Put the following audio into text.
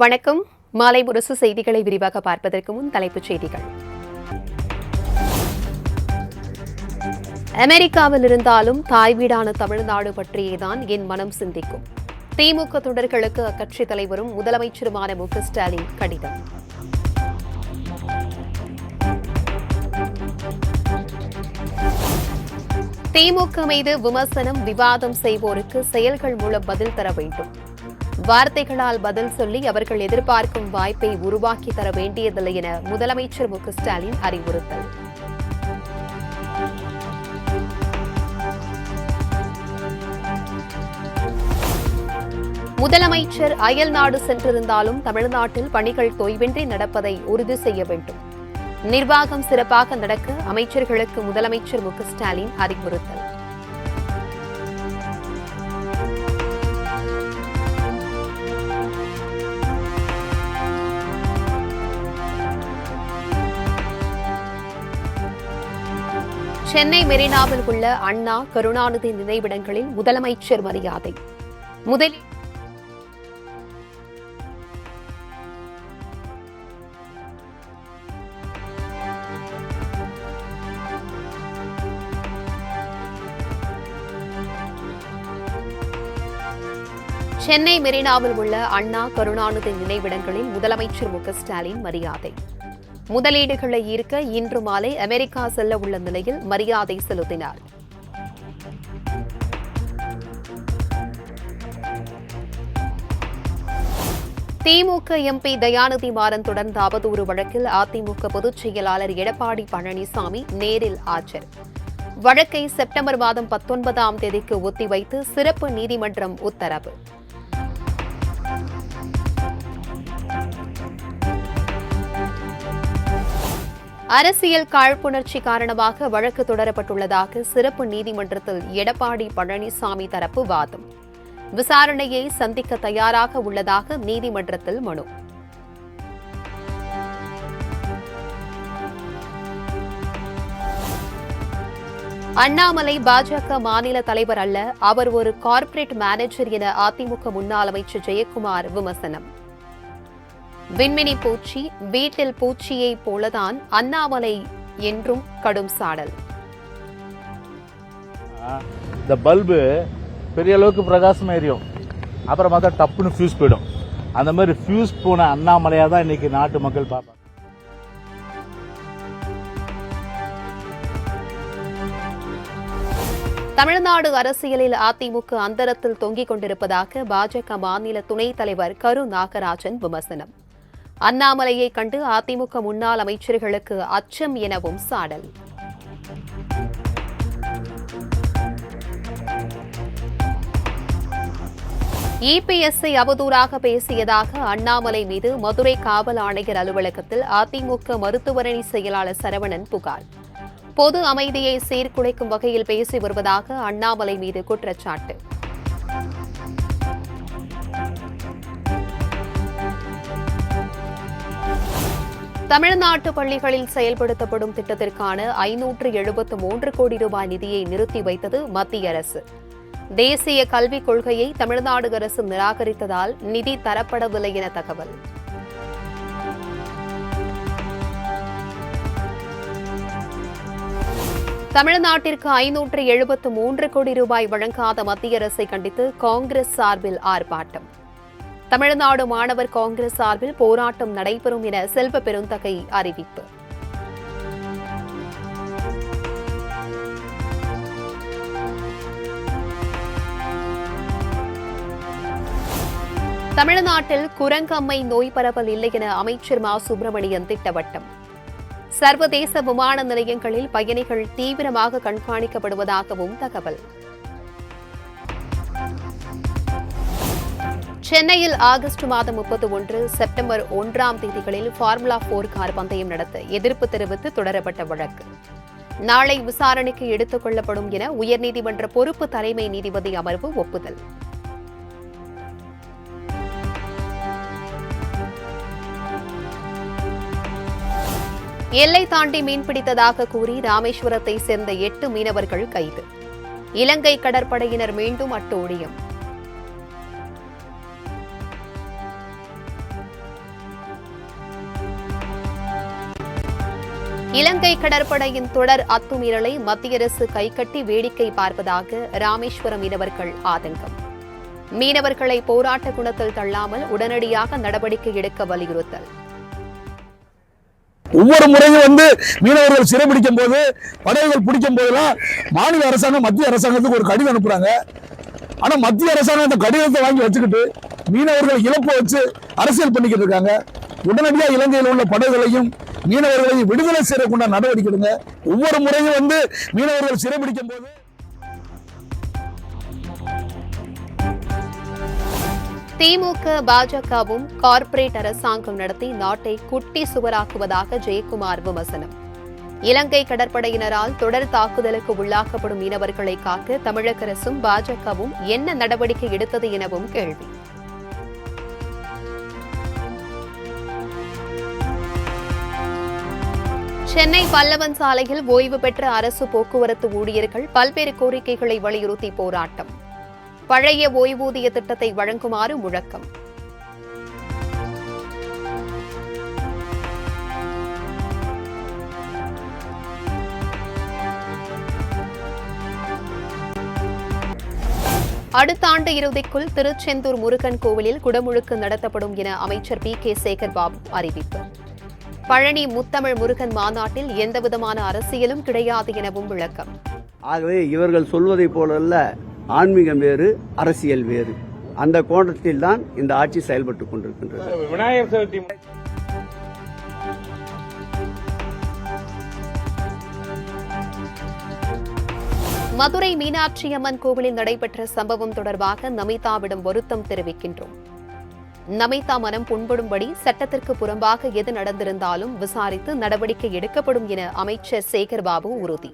வணக்கம். மாலை முரசு செய்திகளை விரிவாக பார்ப்பதற்கு முன் தலைப்புச் செய்திகள். அமெரிக்காவில் இருந்தாலும் தாய் வீடான தமிழ்நாடு பற்றியேதான் என் மனம் சிந்திக்கும். திமுக தொண்டர்களுக்கு அக்கட்சித் தலைவரும் முதலமைச்சருமான மு.க.ஸ்டாலின் கடிதம். திமுக மீது விமர்சனம், விவாதம் செய்வோருக்கு செயல்கள் மூலம் பதில் தர வேண்டும். வார்த்தைகளால் பதில் சொல்லி அவர்கள் எதிர்பார்க்கும் வாய்ப்பை உருவாக்கி தர வேண்டியதில்லை என முதலமைச்சர் மு.க.ஸ்டாலின் அறிவுறுத்தல். முதலமைச்சர் அயல் நாடு சென்றிருந்தாலும் தமிழ்நாட்டில் பணிகள் தொய்வின்றி நடப்பதை உறுதி செய்ய வேண்டும். நிர்வாகம் சிறப்பாக நடக்க அமைச்சர்களுக்கு முதலமைச்சர் மு.க.ஸ்டாலின் அறிவுறுத்தல். சென்னை மெரினாவில் உள்ள அண்ணா, கருணாநிதி நினைவிடங்களில் முதலமைச்சர் மரியாதை. சென்னை மெரினாவில் உள்ள அண்ணா, கருணாநிதி நினைவிடங்களில் முதலமைச்சர் மு.க.ஸ்டாலின் மரியாதை. முதலீடுகளை ஈர்க்க இன்று மாலை அமெரிக்கா செல்ல உள்ள நிலையில் மரியாதை செலுத்தினார். திமுக எம்பி தயாநிதி மாறன் தொடர்ந்த அவதூறு வழக்கில் அதிமுக பொதுச் செயலாளர் எடப்பாடி பழனிசாமி நேரில் ஆஜர். வழக்கை செப்டம்பர் மாதம் 19ஆம் தேதிக்கு ஒத்திவைத்து சிறப்பு நீதிமன்றம் உத்தரவு. அரசியல் காழ்ப்புணர்ச்சி காரணமாக வழக்கு தொடரப்பட்டுள்ளதாக சிறப்பு நீதிமன்றத்தில் எடப்பாடி பழனிசாமி தரப்பு வாதம். விசாரணையை சந்திக்க தயாராக உள்ளதாக நீதிமன்றத்தில் மனு. அண்ணாமலை பாஜக மாநில தலைவர் அல்ல, அவர் ஒரு கார்ப்பரேட் மேனேஜர் என அதிமுக முன்னாள் அமைச்சர் ஜெயக்குமார் விமர்சனம். விண்மினி பூச்சி வீட்டில் பூச்சியைப் போலதான் அண்ணாமலை என்றும் கடும் சாடல். இந்த பல்பு பெரிய அளவுக்கு பிரகாசம் எரியும், அப்புறம் பார்த்தா டப்புன்னு ஃபியூஸ் போயிடும். அந்த மாதிரி ஃபியூஸ் போன அண்ணாமலையா தான் இன்னைக்கு நாட்டு மக்கள் பார்ப்பாங்க. தமிழ்நாடு அரசியலில் அதிமுக அந்தரத்தில் தொங்கிக் கொண்டிருப்பதாக பாஜக மாநில துணைத் தலைவர் கரு நாகராஜன் விமர்சனம். அண்ணாமலையை கண்டு அதிமுக முன்னாள் அமைச்சர்களுக்கு அச்சம் எனவும் சாடல். இபிஎஸ்ஐ அவதூறாக பேசியதாக அண்ணாமலை மீது மதுரை காவல் ஆணையர் அலுவலகத்தில் அதிமுக மருத்துவரணி செயலாளர் சரவணன் புகார். பொது அமைதியை சீர்குலைக்கும் வகையில் பேசி வருவதாக அண்ணாமலை மீது குற்றச்சாட்டு. தமிழ்நாட்டு பள்ளிகளில் செயல்படுத்தப்படும் திட்டத்திற்கான 573 கோடி ரூபாய் நிதியை நிறுத்தி வைத்தது மத்திய அரசு. தேசிய கல்விக் கொள்கையை தமிழ்நாடு அரசு நிராகரித்ததால் நிதி தரப்படவில்லை என தகவல். தமிழ்நாட்டிற்கு 573 கோடி ரூபாய் வழங்காத மத்திய அரசை கண்டித்து காங்கிரஸ் சார்பில் ஆர்ப்பாட்டம். தமிழ்நாடு மாணவர் காங்கிரஸ் சார்பில் போராட்டம் நடைபெறும் என செல்வ பெருந்தகை அறிவிப்பு. தமிழ்நாட்டில் குரங்கம்மை நோய் பரவல் இல்லை என அமைச்சர் மா சுப்பிரமணியன் திட்டவட்டம். சர்வதேச விமான நிலையங்களில் பயணிகள் தீவிரமாக கண்காணிக்கப்படுவதாகவும் தகவல். சென்னையில் ஆகஸ்ட் மாதம் 31, செப்டம்பர் 1ஆம் தேதிகளில் ஃபார்முலா 4 கார் பந்தயம் நடத்த எதிர்ப்பு தெரிவித்து தொடரப்பட்ட வழக்கு நாளை விசாரணைக்கு எடுத்துக் கொள்ளப்படும் என உயர்நீதிமன்ற பொறுப்பு தலைமை நீதிபதி அமர்வு ஒப்புதல். எல்லை தாண்டி மீன்பிடித்ததாக கூறி ராமேஸ்வரத்தை சேர்ந்த 8 மீனவர்கள் கைது. இலங்கை கடற்படையினர் மீண்டும் அட்டூழியம். இலங்கை கடற்படையின் தொடர் அத்துமீறலை மத்திய அரசு கைகட்டி வேடிக்கை பார்ப்பதாக ராமேஸ்வரம் மீனவர்கள் ஆதங்கம். மீனவர்களை போராட்ட குணத்தில் தள்ளாமல் உடனடியாக நடவடிக்கை எடுக்க வலியுறுத்தல். ஒவ்வொரு முறையும் மீனவர்கள் சிறைபிடிக்கும் போது, படகுகள் பிடிக்கும் போதெல்லாம் மாநில அரசாங்கம் மத்திய அரசாங்கத்துக்கு ஒரு கடிதம் அனுப்புறாங்க. ஆனா மத்திய அரசாங்கம் அந்த கடிதத்தை வாங்கி வச்சுக்கிட்டு மீனவர்கள் இழப்பு வச்சு அரசியல் பண்ணிக்கிட்டு இருக்காங்க. உடனடியாக இலங்கையில் உள்ள படகுகளையும் மீனவர்களையும் விடுதலை செய்யக்கூடிய நடவடிக்கை எடுங்க. ஒவ்வொரு முறையும் மீனவர்கள் சிறைபிடிக்கும் போது திமுக பாஜகவும் கார்ப்பரேட் அரசாங்கம் நடத்தி நாட்டை குட்டி சுவராக்குவதாக ஜெயக்குமார் விமர்சனம். இலங்கை கடற்படையினரால் தொடர் தாக்குதலுக்கு உள்ளாக்கப்படும் மீனவர்களை காக்க தமிழக அரசும் பாஜகவும் என்ன நடவடிக்கை எடுத்தது எனவும் கேள்வி. சென்னை பல்லவன் சாலையில் ஓய்வு பெற்ற அரசு போக்குவரத்து ஊழியர்கள் பல்வேறு கோரிக்கைகளை வலியுறுத்தி போராட்டம். பழைய ஓய்வூதிய திட்டத்தை வழங்குமாறு முழக்கம். அடுத்த ஆண்டு இறுதிக்குள் திருச்செந்தூர் முருகன் கோவிலில் குடமுழுக்கு நடத்தப்படும் என அமைச்சர் பி.கே. சேகர்பாபு அறிவிப்பு. பழனி முத்தமிழ் முருகன் மாநாட்டில் எந்தவிதமான அரசியலும் கிடையாது எனவும் விளக்கம். ஆகவே இவர்கள் சொல்வதை போலல்ல, ஆன்மீகம் வேறு, அரசியல் வேறு. அந்த கோணத்தில் தான் இந்த ஆட்சி செயல்பட்டுக் கொண்டிருக்கின்றது. விநாயகர் சதுர்த்தி மதுரை மீனாட்சி அம்மன் கோவிலில் நடைபெற்ற சம்பவம் தொடர்பாக நமிதாவிடம் வருத்தம் தெரிவிக்கின்றோம். நமிதா மனம் புண்படும்படி சட்டத்திற்கு புறம்பாக எது நடந்திருந்தாலும் விசாரித்து நடவடிக்கை எடுக்கப்படும் என அமைச்சர் சேகர்பாபு உறுதி.